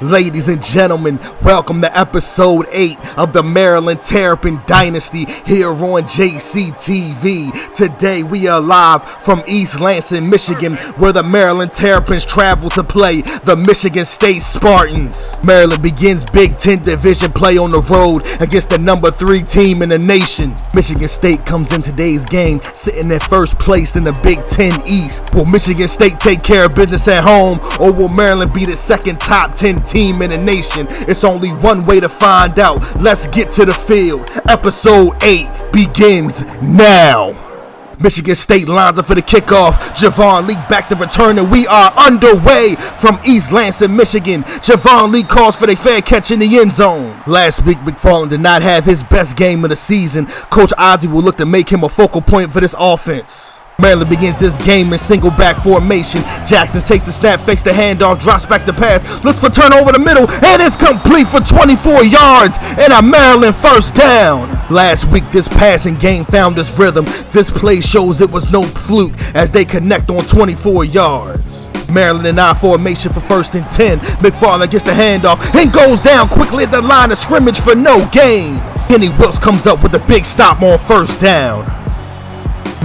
Ladies and gentlemen, welcome to episode 8 of the Maryland Terrapin Dynasty here on JCTV. Today we are live from East Lansing, Michigan, where the Maryland Terrapins travel to play the Michigan State Spartans. Maryland begins Big Ten division play on the road against the number 3 team in the nation. Michigan State comes in today's game sitting at first place in the Big Ten East. Will Michigan State take care of business at home, or will Maryland be the second top 10 team in the nation? It's only one way to find out. Let's get to the field. Episode 8 begins now. Michigan State lines up for the kickoff. Javon Lee back to return, and we are underway from East Lansing, Michigan. Javon Lee calls for the fair catch in the end zone. Last week, McFarland did not have his best game of the season. Coach Ozzie will look to make him a focal point for this offense. Maryland begins this game in single back formation. Jackson takes the snap, fakes the handoff, drops back the pass, looks for turnover the middle, and it's complete for 24 yards and a Maryland first down. Last week, this passing game found its rhythm. This play shows it was no fluke as they connect on 24 yards. Maryland in I formation for 1st and 10. McFarland gets the handoff and goes down quickly at the line of scrimmage for no gain. Kenny Wilkes comes up with a big stop on first down.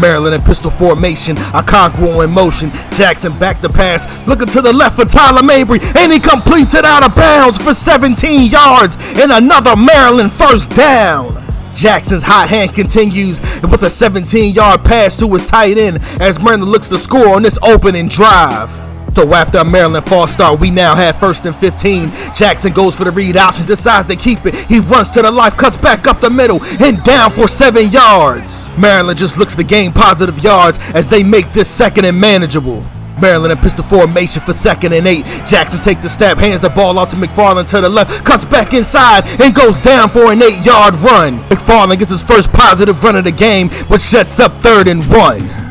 Maryland in pistol formation, Okonkwo in motion. Jackson back the pass, looking to the left for Tyler Mabry, and he completes it out of bounds for 17 yards and another Maryland first down. Jackson's hot hand continues with a 17-yard pass to his tight end as Maryland looks to score on this opening drive. So after a Maryland false start, we now have 1st and 15. Jackson goes for the read option, decides to keep it. He runs to the life, cuts back up the middle, and down for 7 yards. Maryland just looks to gain positive yards as they make this second and manageable. Maryland in pistol formation for 2nd and 8. Jackson takes the snap, hands the ball out to McFarland to the left, cuts back inside, and goes down for an 8-yard run. McFarland gets his first positive run of the game, which sets up 3rd and 1.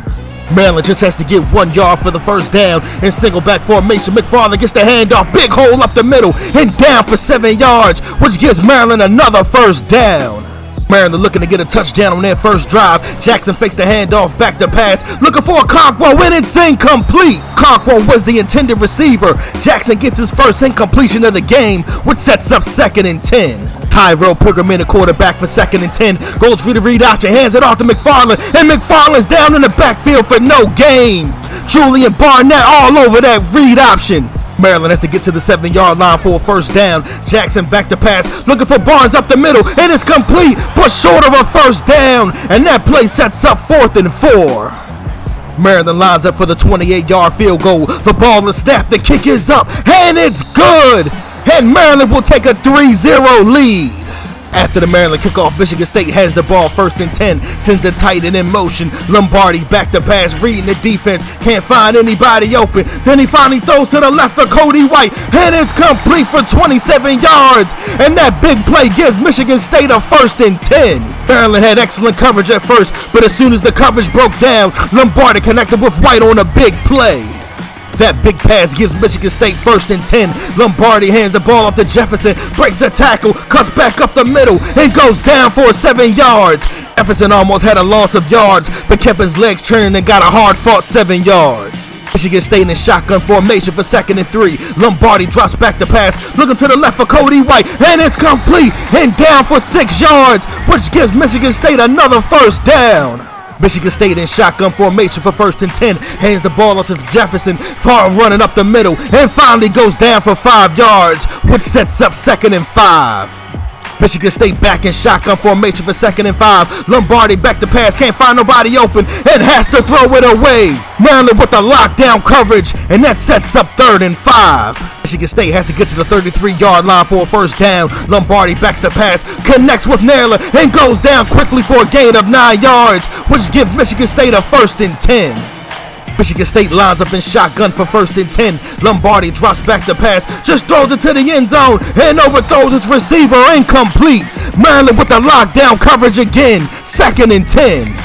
Maryland just has to get 1 yard for the first down in single back formation. McFarland gets the handoff, big hole up the middle, and down for 7 yards, which gives Maryland another first down. Maryland looking to get a touchdown on their first drive. Jackson fakes the handoff, back to pass, looking for a Okonkwo, and it's incomplete. Okonkwo was the intended receiver. Jackson gets his first incompletion of the game, which sets up 2nd and 10. Tyrell Pilgrim, a quarterback for 2nd and 10, goes for the read option, hands it off to McFarland, and McFarland's down in the backfield for no gain. Julian Barnett all over that read option. Maryland has to get to the 7-yard line for a first down. Jackson back to pass, looking for Barnes up the middle, and it's complete, but short of a first down, and that play sets up 4th and 4. Maryland lines up for the 28-yard field goal. The ball is snapped, the kick is up, and it's good! And Maryland will take a 3-0 lead. After the Maryland kickoff, Michigan State has the ball 1st and 10, sends the tight end in motion. Lombardi back to pass, reading the defense, can't find anybody open. Then he finally throws to the left of Cody White, and it's complete for 27 yards. And that big play gives Michigan State a 1st and 10. Maryland had excellent coverage at first, but as soon as the coverage broke down, Lombardi connected with White on a big play. That big pass gives Michigan State 1st and 10. Lombardi hands the ball up to Jefferson, breaks a tackle, cuts back up the middle, and goes down for 7 yards. Jefferson almost had a loss of yards, but kept his legs turning and got a hard-fought 7 yards. Michigan State in shotgun formation for 2nd and 3. Lombardi drops back the pass, looking to the left for Cody White, and it's complete and down for 6 yards, which gives Michigan State another first down. Michigan State in shotgun formation for 1st and 10, hands the ball up to Jefferson, far running up the middle, and finally goes down for 5 yards, which sets up 2nd and 5. Michigan State back in shotgun formation for 2nd and 5. Lombardi back to pass, can't find nobody open, and has to throw it away. Maryland with the lockdown coverage, and that sets up 3rd and 5. Michigan State has to get to the 33-yard line for a first down. Lombardi backs the pass, connects with Naylor, and goes down quickly for a gain of 9 yards, which gives Michigan State a 1st and 10. Michigan State lines up in shotgun for 1st and 10. Lombardi drops back the pass, just throws it to the end zone, and overthrows his receiver, incomplete. Maryland with the lockdown coverage again, 2nd and 10.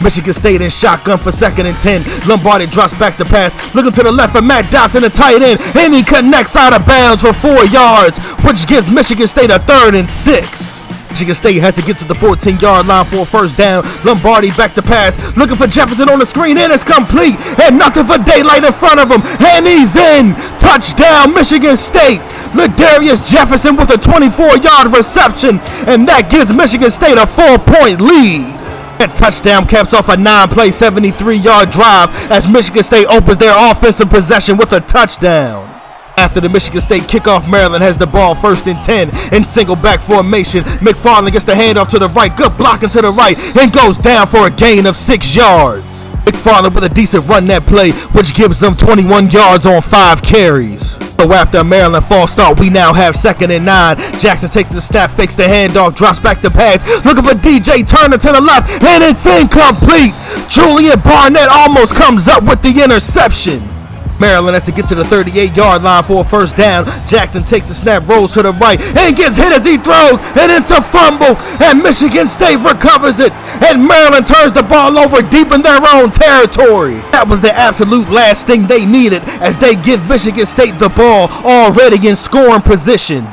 Michigan State in shotgun for 2nd and 10. Lombardi drops back the pass, looking to the left for Matt Dotson, the tight end, and he connects out of bounds for 4 yards, which gives Michigan State a 3rd and 6. Michigan State has to get to the 14-yard line for a first down. Lombardi back to pass, looking for Jefferson on the screen, and it's complete, and nothing for daylight in front of him, and he's in. Touchdown, Michigan State. Ladarius Jefferson with a 24-yard reception, and that gives Michigan State a 4-point lead. That touchdown caps off a 9-play, 73-yard drive as Michigan State opens their offensive possession with a touchdown. After the Michigan State kickoff, Maryland has the ball 1st and 10 in single back formation. McFarland gets the handoff to the right, good blocking to the right, and goes down for a gain of 6 yards. McFarland with a decent run that play, which gives them 21 yards on 5 carries. So after a Maryland false start, we now have 2nd and 9. Jackson takes the snap, fakes the handoff, drops back the pass, looking for DJ Turner to the left, and it's incomplete. Julian Barnett almost comes up with the interception. Maryland has to get to the 38-yard line for a 1st down. Jackson takes the snap, rolls to the right, and gets hit as he throws, and it's a fumble, and Michigan State recovers it, and Maryland turns the ball over deep in their own territory. That was the absolute last thing they needed as they give Michigan State the ball already in scoring position.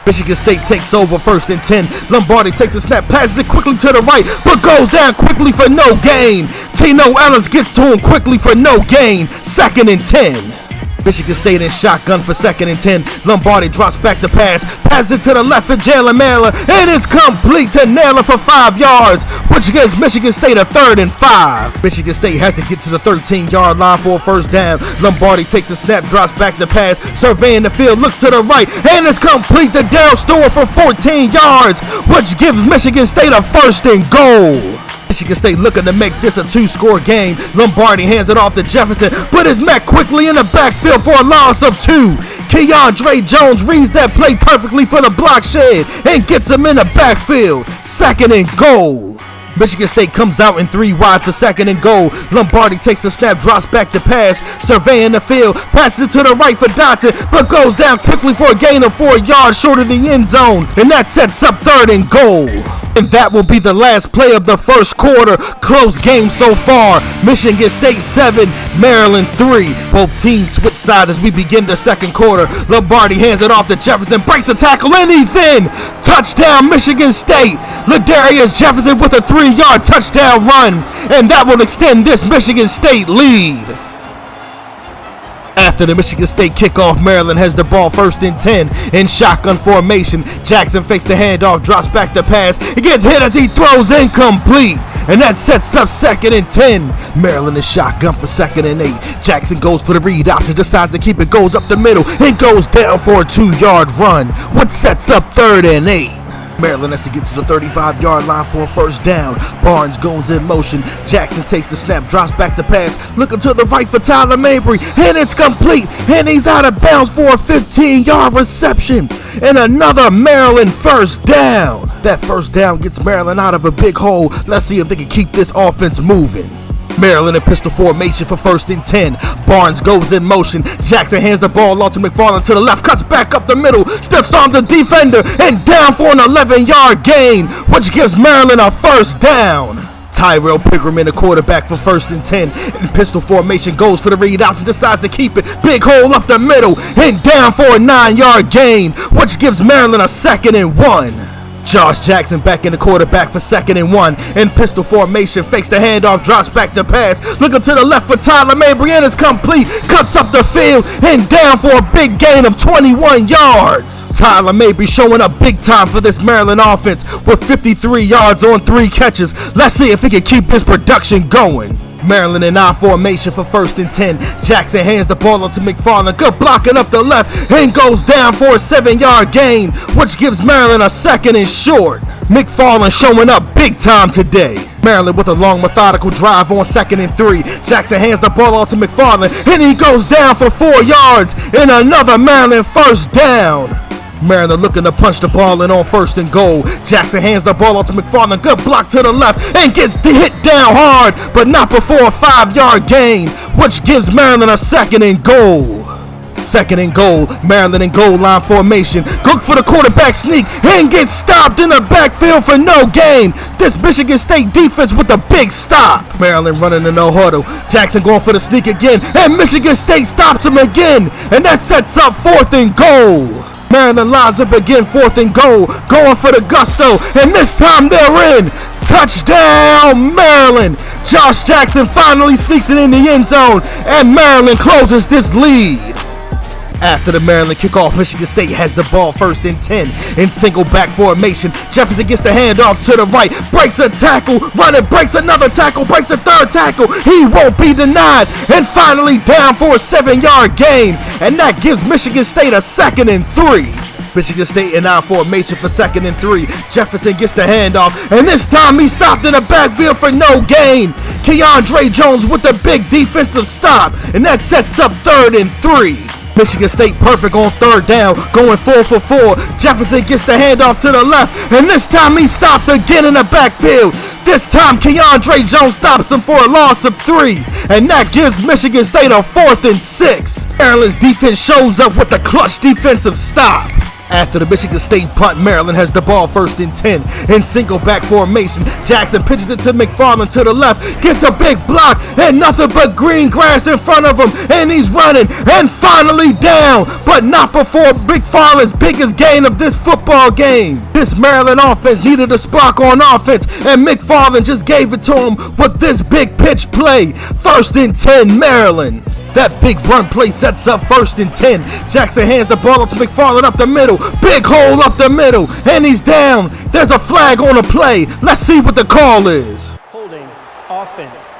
Michigan State takes over 1st and 10. Lombardi takes the snap, passes it quickly to the right, but goes down quickly for no gain. Tino Ellis gets to him quickly for no gain. 2nd and 10. Michigan State in shotgun for 2nd and 10. Lombardi drops back the pass, passes it to the left for Jalen Naylor, and it's complete to Naylor for 5 yards, which gives Michigan State a 3rd and 5. Michigan State has to get to the 13-yard line for a 1st down. Lombardi takes the snap, drops back the pass, surveying the field, looks to the right, and it's complete to Darryl Stewart for 14 yards, which gives Michigan State a 1st and goal. Michigan State looking to make this a 2-score game. Lombardi hands it off to Jefferson, but is met quickly in the backfield for a loss of 2. Keandre Jones reads that play perfectly for the block shed and gets him in the backfield. 2nd and goal. Michigan State comes out in 3 wide for 2nd and goal. Lombardi takes the snap, drops back to pass, surveying the field, passes it to the right for Dotson, but goes down quickly for a gain of 4 yards short of the end zone, and that sets up 3rd and goal. And that will be the last play of the 1st quarter. Close game so far. Michigan State 7, Maryland 3. Both teams switch sides as we begin the 2nd quarter. Lombardi hands it off to Jefferson, breaks a tackle, and he's in. Touchdown, Michigan State. Ladarius Jefferson with a 3-yard touchdown run, and that will extend this Michigan State lead. After the Michigan State kickoff, Maryland has the ball 1st and 10 in shotgun formation. Jackson fakes the handoff, drops back the pass. He gets hit as he throws incomplete, and that sets up 2nd and 10. Maryland is shotgun for 2nd and 8. Jackson goes for the read option, decides to keep it, goes up the middle, and goes down for a 2-yard run, which sets up 3rd and 8. Maryland has to get to the 35-yard line for a 1st down. Barnes goes in motion. Jackson takes the snap, drops back the pass, looking to the right for Tyler Mabry, and it's complete, and he's out of bounds for a 15-yard reception, and another Maryland 1st down. That 1st down gets Maryland out of a big hole. Let's see if they can keep this offense moving. Maryland in pistol formation for 1st and 10. Barnes goes in motion. Jackson hands the ball off to McFarland to the left, cuts back up the middle, stiffs on the defender, and down for an 11-yard gain, which gives Maryland a 1st down. Tyrell Pickerman, the quarterback for 1st and 10. In pistol formation, goes for the read option, decides to keep it. Big hole up the middle, and down for a 9-yard gain, which gives Maryland a 2nd and 1. Josh Jackson back in the quarterback for 2nd and 1. In pistol formation, fakes the handoff, drops back the pass, looking to the left for Tyler Mabry, and is complete, cuts up the field, and down for a big gain of 21 yards. Tyler Mabry showing up big time for this Maryland offense with 53 yards on 3 catches. Let's see if he can keep his production going. Maryland in I formation for 1st and 10. Jackson hands the ball up to McFarland, good blocking up the left, and goes down for a 7-yard gain, which gives Maryland a 2nd and short. McFarland showing up big time today. Maryland with a long methodical drive on 2nd and 3. Jackson hands the ball off to McFarland, and he goes down for 4 yards, and another Maryland 1st down. Maryland looking to punch the ball in on 1st and goal. Jackson hands the ball off to McFarland, good block to the left, and gets hit down hard, but not before a 5-yard gain, which gives Maryland a 2nd and goal. 2nd and goal, Maryland in goal line formation. Look for the quarterback sneak and gets stopped in the backfield for no gain. This Michigan State defense with a big stop. Maryland running the no huddle. Jackson going for the sneak again, and Michigan State stops him again, and that sets up 4th and goal. Maryland lines up again, 4th and goal, going for the gusto, and this time they're in. Touchdown, Maryland! Josh Jackson finally sneaks it in the end zone, and Maryland closes this lead. After the Maryland kickoff, Michigan State has the ball 1st and 10 in single back formation. Jefferson gets the handoff to the right, breaks a tackle, running, breaks another tackle, breaks a third tackle. He won't be denied, and finally down for a 7-yard gain, and that gives Michigan State a 2nd and 3. Michigan State in our formation for 2nd and 3. Jefferson gets the handoff, and this time he stopped in the backfield for no gain. Keandre Jones with the big defensive stop, and that sets up 3rd and 3. Michigan State perfect on 3rd down, going 4 for 4. Jefferson gets the handoff to the left, and this time he stopped again in the backfield. This time Keandre Jones stops him for a loss of 3, and that gives Michigan State a 4th and 6. Maryland's defense shows up with the clutch defensive stop. After the Michigan State punt, Maryland has the ball 1st and 10 in single back formation. Jackson pitches it to McFarland to the left, gets a big block, and nothing but green grass in front of him, and he's running, and finally down, but not before McFarland's biggest gain of this football game. This Maryland offense needed a spark on offense, and McFarland just gave it to him with this big pitch play. 1st and 10 Maryland. That big run play sets up 1st and 10. Jackson hands the ball up to McFarland up the middle. Big hole up the middle, and he's down. There's a flag on the play. Let's see what the call is. Holding offense.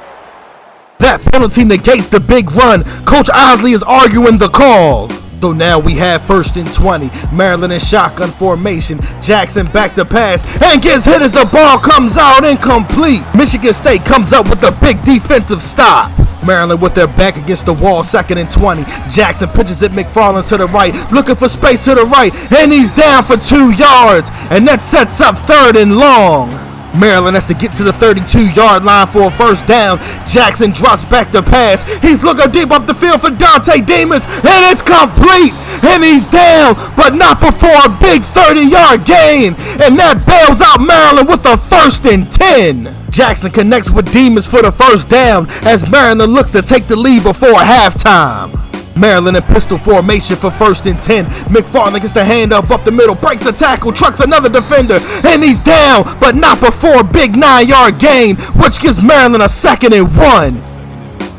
That penalty negates the big run. Coach Osley is arguing the call. So now we have 1st and 20. Maryland in shotgun formation. Jackson back to pass and gets hit as the ball comes out incomplete. Michigan State comes up with a big defensive stop. Maryland with their back against the wall, 2nd and 20. Jackson pitches it McFarland to the right, looking for space to the right, and he's down for 2 yards, and that sets up 3rd and long. Maryland has to get to the 32-yard line for a 1st down. Jackson drops back to pass. He's looking deep up the field for Dante Demas, and it's complete. And he's down, but not before a big 30-yard gain. And that bails out Maryland with a 1st and 10. Jackson connects with Demas for the 1st down as Maryland looks to take the lead before halftime. Maryland in pistol formation for 1st and 10. McFarland gets the handoff up the middle, breaks a tackle, trucks another defender, and he's down, but not before a big 9-yard gain, which gives Maryland a 2nd and 1.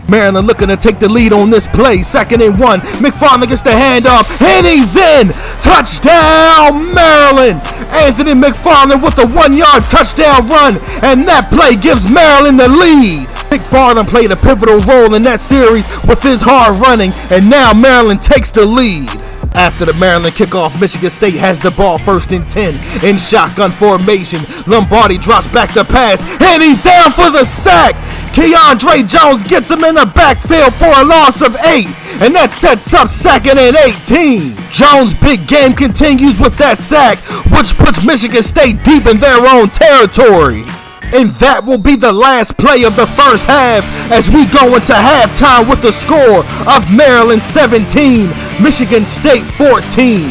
Maryland looking to take the lead on this play, 2nd and 1. McFarland gets the handoff, and he's in. Touchdown, Maryland. Anthony McFarland with a 1-yard touchdown run, and that play gives Maryland the lead. McFarland played a pivotal role in that series with his hard running, and now Maryland takes the lead. After the Maryland kickoff, Michigan State has the ball 1st and 10 in shotgun formation. Lombardi drops back the pass, and he's down for the sack. Keandre Jones gets him in the backfield for a loss of 8, and that sets up 2nd and 18. Jones' big game continues with that sack, which puts Michigan State deep in their own territory. And that will be the last play of the 1st half as we go into halftime with the score of Maryland 17, Michigan State 14.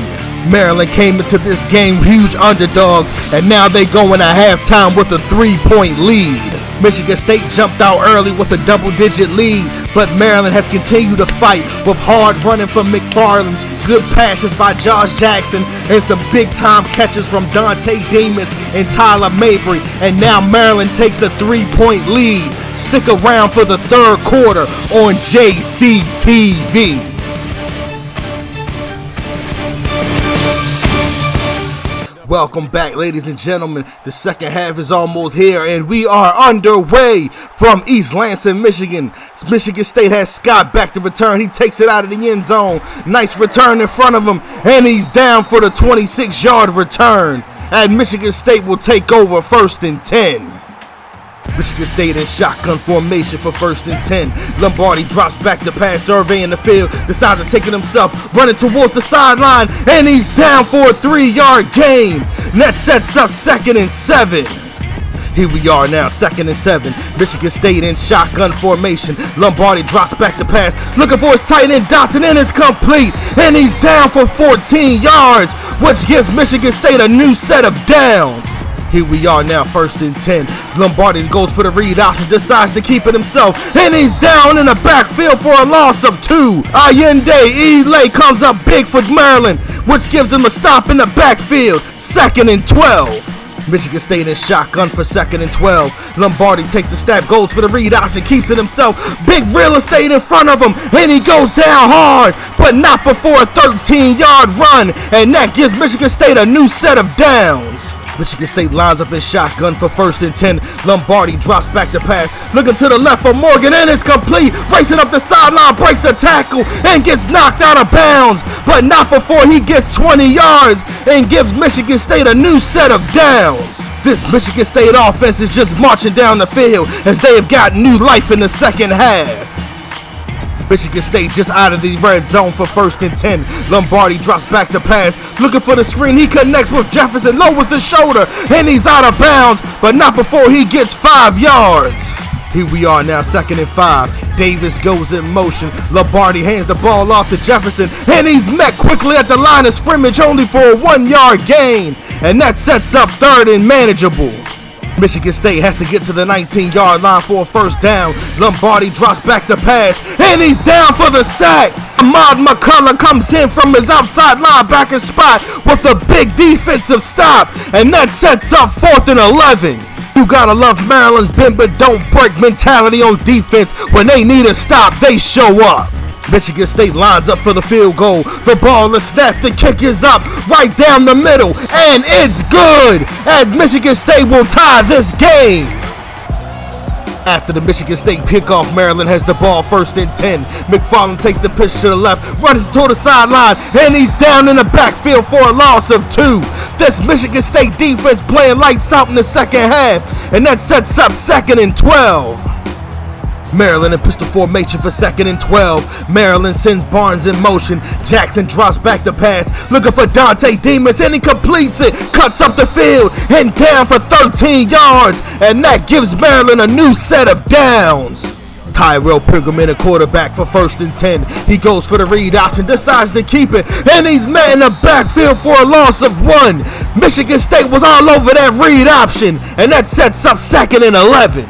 Maryland came into this game huge underdogs, and now they go into halftime with a 3-point lead. Michigan State jumped out early with a double-digit lead, but Maryland has continued to fight with hard running from McFarland, good passes by Josh Jackson, and some big-time catches from Dante Demas and Tyler Mabry, and now Maryland takes a 3-point lead. Stick around for the 3rd quarter on JCTV. Welcome back, ladies and gentlemen. The 2nd half is almost here, and we are underway from East Lansing, Michigan. Michigan State has Scott back to return. He takes it out of the end zone. Nice return in front of him, and he's down for the 26-yard return. And Michigan State will take over 1st and 10. Michigan State in shotgun formation for 1st and 10. Lombardi drops back to pass, surveying the field, decides to take it himself, running towards the sideline, and he's down for a 3-yard gain. And that sets up 2nd and 7. Here we are now, 2nd and 7. Michigan State in shotgun formation. Lombardi drops back to pass, looking for his tight end Dotson, and it's complete. And he's down for 14 yards, which gives Michigan State a new set of downs. Here we are now, 1st and 10. Lombardi goes for the read option, decides to keep it himself, and he's down in the backfield for a loss of 2. Allende Elay comes up big for Maryland, which gives him a stop in the backfield, 2nd and 12. Michigan State in shotgun for 2nd and 12. Lombardi takes the snap, goes for the read option, keeps it himself. Big real estate in front of him, and he goes down hard, but not before a 13-yard run, and that gives Michigan State a new set of downs. Michigan State lines up in shotgun for 1st and 10. Lombardi drops back to pass, looking to the left for Morgan, and it's complete. Racing up the sideline, breaks a tackle, and gets knocked out of bounds, but not before he gets 20 yards and gives Michigan State a new set of downs. This Michigan State offense is just marching down the field as they have got new life in the second half. Michigan State just out of the red zone for 1st and 10. Lombardi drops back to pass, looking for the screen. He connects with Jefferson, lowers the shoulder, and he's out of bounds, but not before he gets 5 yards. Here we are now, 2nd and 5. Davis goes in motion. Lombardi hands the ball off to Jefferson, and he's met quickly at the line of scrimmage only for a 1-yard gain, and that sets up 3rd and manageable. Michigan State has to get to the 19-yard line for a 1st down. Lombardi drops back to pass, and he's down for the sack. Ahmad McCullough comes in from his outside linebacker spot with a big defensive stop, and that sets up 4th and 11. You gotta love Maryland's bend but don't break mentality on defense. When they need a stop, they show up. Michigan State lines up for the field goal. The ball is snapped, the kick is up right down the middle, and it's good, and Michigan State will tie this game. After the Michigan State kickoff, Maryland has the ball 1st and 10. McFarland takes the pitch to the left, runs to the sideline, and he's down in the backfield for a loss of 2. This Michigan State defense playing lights out in the second half, and that sets up 2nd and 12. Maryland in pistol formation for 2nd and 12. Maryland sends Barnes in motion. Jackson drops back to pass, looking for Dante Demas, and he completes it, cuts up the field, and down for 13 yards, and that gives Maryland a new set of downs. Tyrell Pilgrim in a quarterback for 1st and 10. He goes for the read option, decides to keep it, and he's met in the backfield for a loss of 1. Michigan State was all over that read option, and that sets up 2nd and 11.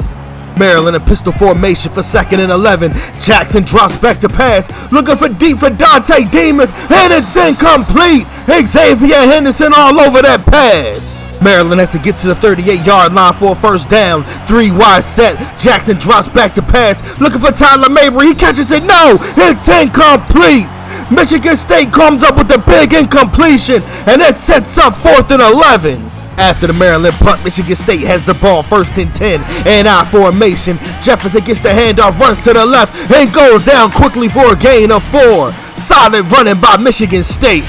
Maryland in pistol formation for 2nd and 11. Jackson drops back to pass, looking for deep for Dante Demas, and it's incomplete. Xavier Henderson all over that pass. Maryland has to get to the 38-yard line for a 1st down. 3 wide set. Jackson drops back to pass, looking for Tyler Mabry. He catches it. No, it's incomplete. Michigan State comes up with the big incompletion, and that sets up 4th and 11. After the Maryland punt, Michigan State has the ball 1st and 10 and I formation. Jefferson gets the handoff, runs to the left, and goes down quickly for a gain of 4. Solid running by Michigan State.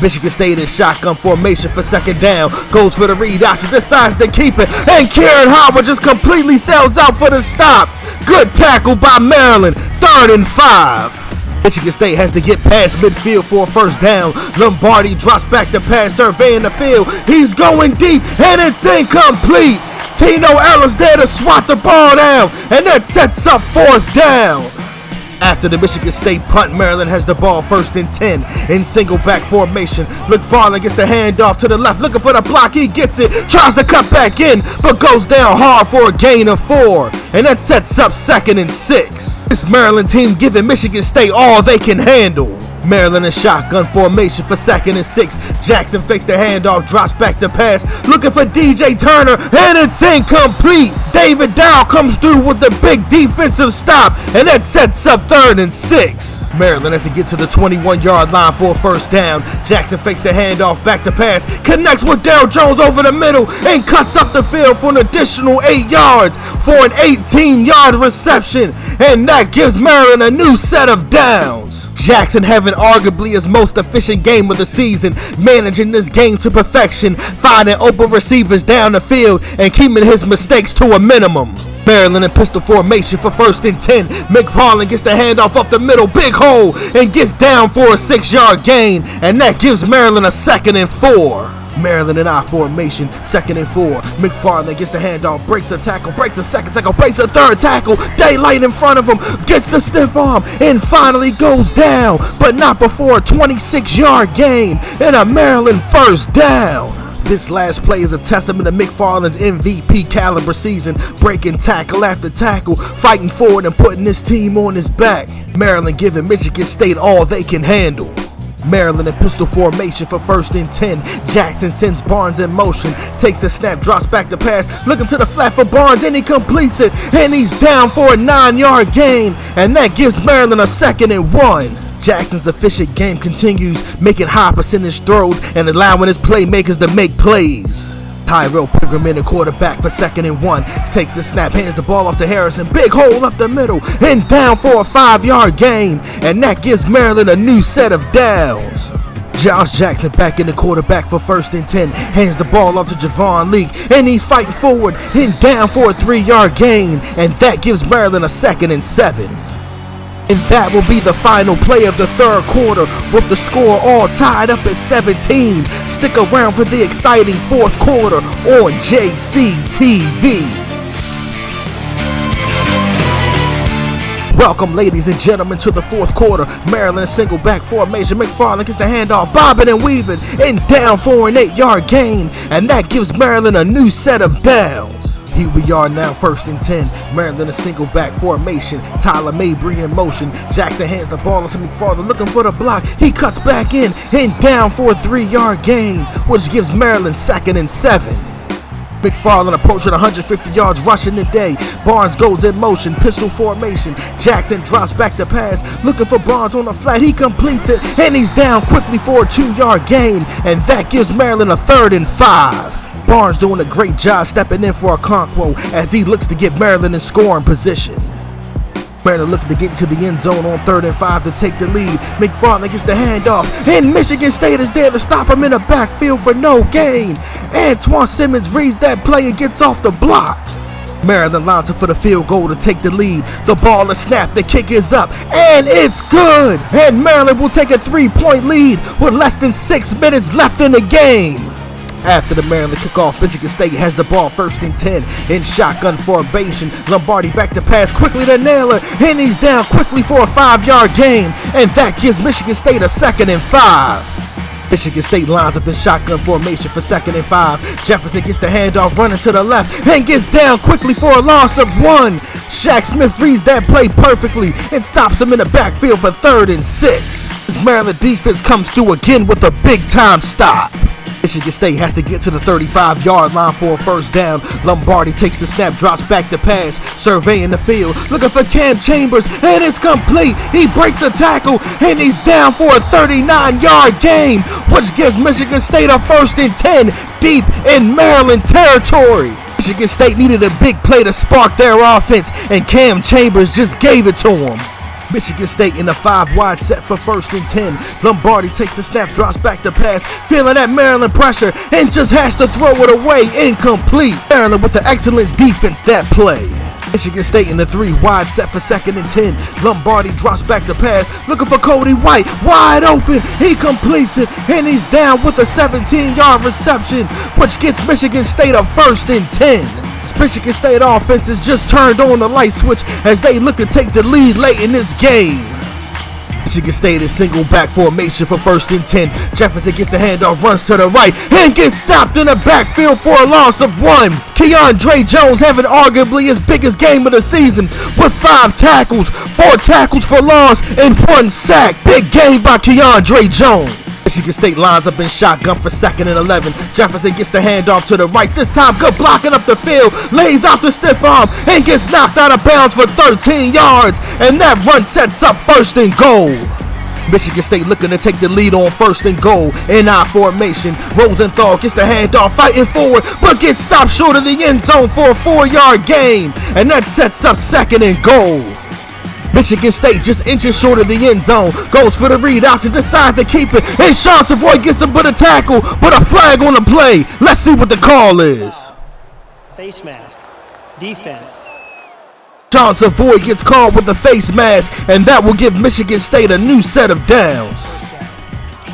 Michigan State in shotgun formation for 2nd down. Goes for the read option, decides to keep it, and Kieran Howard just completely sails out for the stop. Good tackle by Maryland. 3rd and 5. Michigan State has to get past midfield for a 1st down. Lombardi drops back to pass, surveying the field. He's going deep, and it's incomplete. Tino Ellis there to swat the ball down, and that sets up 4th down. After the Michigan State punt, Maryland has the ball 1st and 10 in single back formation. McFarland gets the handoff to the left, looking for the block. He gets it, tries to cut back in, but goes down hard for a gain of 4. And that sets up 2nd and 6. This Maryland team giving Michigan State all they can handle. Maryland in shotgun formation for 2nd and 6. Jackson fakes the handoff, drops back to pass, looking for DJ Turner, and it's incomplete. David Dow comes through with the big defensive stop, and that sets up 3rd and 6. Maryland has to get to the 21-yard line for a 1st down. Jackson fakes the handoff, back to pass, connects with Darryl Jones over the middle, and cuts up the field for an additional 8 yards for an 18-yard reception, and that gives Maryland a new set of downs. Jackson having arguably his most efficient game of the season, managing this game to perfection, finding open receivers down the field, and keeping his mistakes to a minimum. Maryland in pistol formation for 1st and 10. McFarland gets the handoff up the middle, big hole, and gets down for a 6-yard gain, and that gives Maryland a 2nd and 4. Maryland in I formation, 2nd and 4. McFarland gets the handoff, breaks a tackle, breaks a 2nd tackle, breaks a 3rd tackle. Daylight in front of him, gets the stiff arm, and finally goes down, but not before a 26-yard gain and a Maryland 1st down. This last play is a testament to McFarland's MVP caliber season, breaking tackle after tackle, fighting forward and putting this team on his back. Maryland giving Michigan State all they can handle. Maryland in pistol formation for 1st and 10. Jackson sends Barnes in motion. Takes the snap, drops back the pass. Looking to the flat for Barnes, and he completes it. And he's down for a 9-yard gain. And that gives Maryland a 2nd and 1. Jackson's efficient game continues, making high percentage throws and allowing his playmakers to make plays. Tyrell Pigram, the quarterback for 2nd and 1. Takes the snap, hands the ball off to Harrison. Big hole up the middle and down for a 5-yard gain. And that gives Maryland a new set of downs. Josh Jackson back in the quarterback for 1st and 10. Hands the ball off to Javon Leak. And he's fighting forward and down for a 3-yard gain. And that gives Maryland a 2nd and 7. And that will be the final play of the 3rd quarter, with the score all tied up at 17. Stick around for the exciting 4th quarter on JCTV. Welcome, ladies and gentlemen, to the 4th quarter. Maryland single back formation. McFarland gets the handoff, bobbing and weaving, and down for an 8-yard gain. And that gives Maryland a new set of downs. Here we are now, 1st and 10. Maryland a single back formation. Tyler Mabry in motion. Jackson hands the ball to McFarland, looking for the block. He cuts back in and down for a 3-yard gain, which gives Maryland 2nd and 7. McFarland approaching 150 yards rushing today. Barnes goes in motion, pistol formation. Jackson drops back the pass, looking for Barnes on the flat. He completes it, and he's down quickly for a 2-yard gain, and that gives Maryland a 3rd and 5. Barnes doing a great job stepping in for Okonkwo as he looks to get Maryland in scoring position. Maryland looking to get into the end zone on 3rd and 5 to take the lead. McFarland gets the handoff, and Michigan State is there to stop him in the backfield for no gain. Antoine Simmons reads that play and gets off the block. Maryland lines up for the field goal to take the lead. The ball is snapped, the kick is up, and it's good! And Maryland will take a 3-point lead with less than 6 minutes left in the game. After the Maryland kickoff, Michigan State has the ball 1st and 10 in shotgun formation. Lombardi back to pass quickly to Naylor, and he's down quickly for a 5-yard gain, and that gives Michigan State a 2nd and 5. Michigan State lines up in shotgun formation for 2nd and 5. Jefferson gets the handoff running to the left and gets down quickly for a loss of 1. Shaq Smith reads that play perfectly and stops him in the backfield for 3rd and 6. This Maryland defense comes through again with a big-time stop. Michigan State has to get to the 35-yard line for a 1st down. Lombardi takes the snap, drops back the pass, surveying the field, looking for Cam Chambers, and it's complete. He breaks a tackle, and he's down for a 39-yard gain, which gives Michigan State a 1st and 10 deep in Maryland territory. Michigan State needed a big play to spark their offense, and Cam Chambers just gave it to him. Michigan State in the 5-wide set for 1st and 10. Lombardi takes the snap, drops back the pass, feeling that Maryland pressure, and just has to throw it away, incomplete. Maryland with the excellent defense that play. Michigan State in the 3-wide set for 2nd and 10. Lombardi drops back the pass, looking for Cody White, wide open. He completes it, and he's down with a 17-yard reception, which gets Michigan State a 1st and 10. Michigan State offense has just turned on the light switch as they look to take the lead late in this game. Michigan State in single back formation for 1st and 10. Jefferson gets the handoff, runs to the right, and gets stopped in the backfield for a loss of 1. Keandre Jones having arguably his biggest game of the season with 5 tackles, 4 tackles for loss, and 1 sack. Big game by Keandre Jones. Michigan State lines up in shotgun for 2nd and 11. Jefferson gets the handoff to the right. This time good blocking up the field. Lays out the stiff arm and gets knocked out of bounds for 13 yards. And that run sets up 1st and goal. Michigan State looking to take the lead on 1st and goal in I formation. Rosenthal gets the handoff, fighting forward, but gets stopped short of the end zone for a 4-yard gain. And that sets up 2nd and goal. Michigan State just inches short of the end zone, goes for the read option, decides to keep it, and Sean Savoy gets him but a tackle, but a flag on the play. Let's see what the call is. Face mask. Defense. Sean Savoy gets called with the face mask, and that will give Michigan State a new set of downs.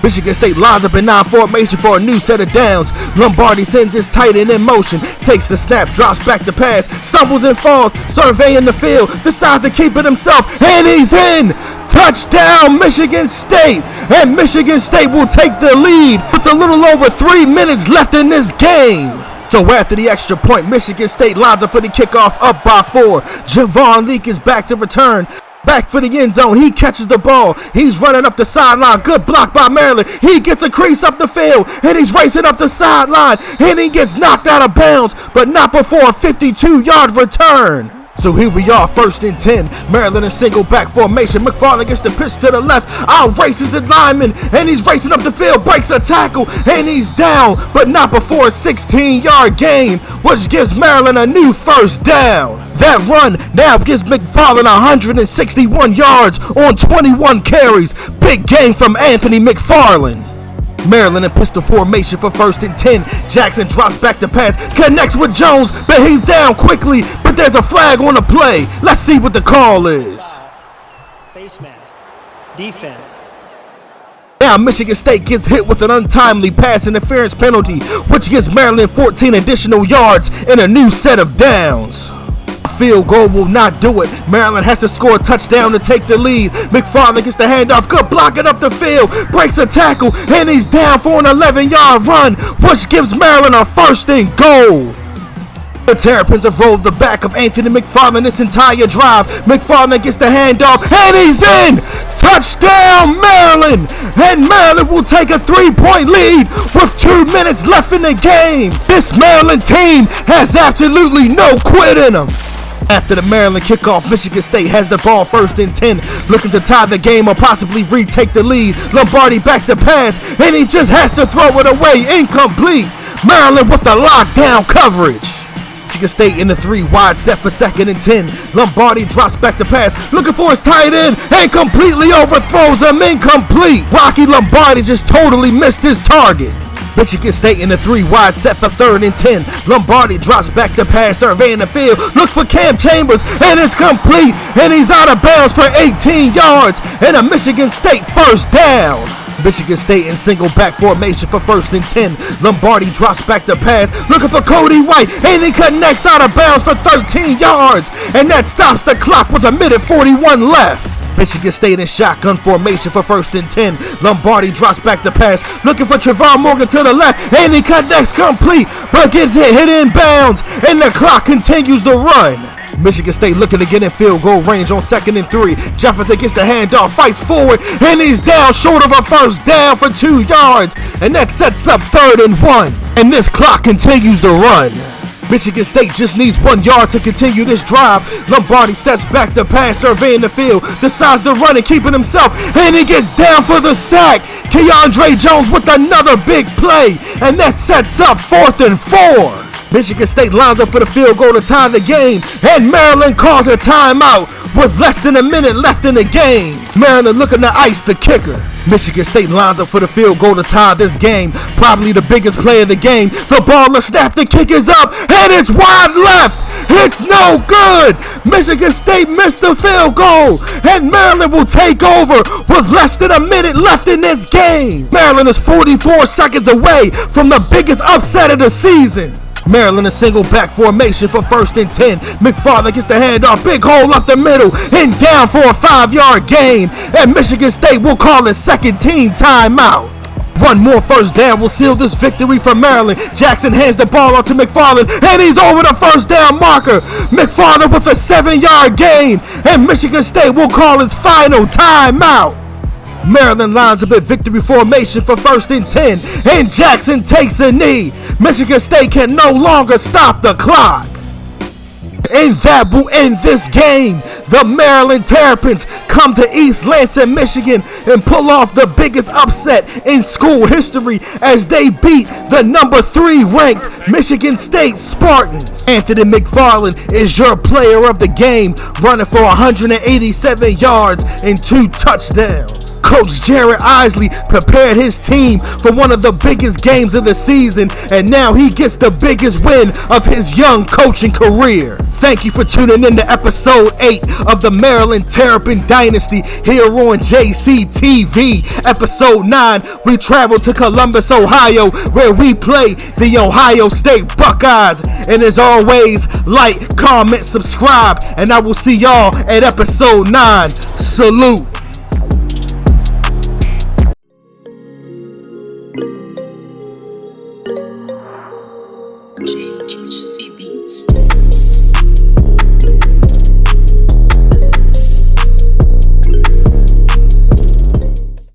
Michigan State lines up in 9 formation for a new set of downs. Lombardi sends his tight end in motion, takes the snap, drops back the pass, stumbles and falls, surveying the field, decides to keep it himself, and he's in! Touchdown, Michigan State! And Michigan State will take the lead with a little over 3 minutes left in this game. So after the extra point, Michigan State lines up for the kickoff, up by 4. Javon Leak is back to return. Back for the end zone, he catches the ball. He's running up the sideline. Good block by Maryland. He gets a crease up the field, and he's racing up the sideline, and he gets knocked out of bounds, but not before a 52-yard return. So here we are, 1st and 10. Maryland in single back formation. McFarland gets the pitch to the left. Out races the lineman, and he's racing up the field, breaks a tackle, and he's down, but not before a 16-yard gain, which gives Maryland a new 1st down. That run now gives McFarland 161 yards on 21 carries. Big game from Anthony McFarland. Maryland in pistol formation for 1st and 10. Jackson drops back to pass, connects with Jones, but he's down quickly. But there's a flag on the play. Let's see what the call is. Face mask. Defense. Now Michigan State gets hit with an untimely pass interference penalty, which gives Maryland 14 additional yards and a new set of downs. Field goal will not do it. Maryland has to score a touchdown to take the lead. McFarland gets the handoff. Good blocking up the field. Breaks a tackle, and he's down for an 11-yard run, which gives Maryland a 1st and goal. The Terrapins have rolled the back of Anthony McFarland this entire drive. McFarland gets the handoff, and he's in! Touchdown, Maryland! And Maryland will take a 3-point lead with 2 minutes left in the game. This Maryland team has absolutely no quit in them. After the Maryland kickoff, Michigan State has the ball 1st and 10, looking to tie the game or possibly retake the lead. Lombardi back to pass, and he just has to throw it away, incomplete. Maryland with the lockdown coverage. Michigan State in the 3 wide set for 2nd and 10. Lombardi drops back to pass, looking for his tight end, and completely overthrows him, incomplete. Rocky Lombardi just totally missed his target. Michigan State in the 3 wide set for 3rd and 10. Lombardi drops back to pass, surveying the field. Look for Cam Chambers, and it's complete. And he's out of bounds for 18 yards. And a Michigan State 1st down. Michigan State in single back formation for 1st and 10. Lombardi drops back to pass, looking for Cody White, and he connects out of bounds for 13 yards. And that stops the clock with 1:41 left. Michigan State in shotgun formation for 1st and 10. Lombardi drops back to pass, looking for Trevon Morgan to the left, and he connects complete, but gets hit in bounds, and the clock continues to run. Michigan State looking to get in field goal range on 2nd and 3. Jefferson gets the handoff, fights forward, and he's down short of a 1st down for 2 yards, and that sets up 3rd and 1, and this clock continues to run. Michigan State just needs 1 yard to continue this drive. Lombardi steps back to pass, surveying the field, decides to run and keep it himself, and he gets down for the sack. Keandre Jones with another big play, and that sets up 4th and 4. Michigan State lines up for the field goal to tie the game, and Maryland calls a timeout with less than a minute left in the game. Maryland looking to ice the kicker. Michigan State lines up for the field goal to tie this game. Probably the biggest play of the game. The ball is snapped, the kick is up, and it's wide left. It's no good. Michigan State missed the field goal, and Maryland will take over with less than a minute left in this game. Maryland is 44 seconds away from the biggest upset of the season. Maryland in single back formation for 1st and 10. McFarland gets the handoff, big hole up the middle, and down for a 5-yard gain. And Michigan State will call his 2nd team timeout. 1 more 1st down will seal this victory for Maryland. Jackson hands the ball out to McFarland, and he's over the 1st down marker. McFarland with a 7-yard gain, and Michigan State will call its final timeout. Maryland lines up at victory formation for 1st and 10, and Jackson takes a knee. Michigan State can no longer stop the clock. And that will end this game. The Maryland Terrapins come to East Lansing, Michigan, and pull off the biggest upset in school history as they beat the number 3 ranked Michigan State Spartans. Anthony McFarland is your player of the game, running for 187 yards and 2 touchdowns. Coach Jared Isley prepared his team for one of the biggest games of the season, and now he gets the biggest win of his young coaching career. Thank you for tuning in to episode 8 of the Maryland Terrapin Dynasty here on JCTV. Episode 9, we travel to Columbus, Ohio, where we play the Ohio State Buckeyes. And as always, like, comment, subscribe, and I will see y'all at episode 9. Salute. JHC Beats.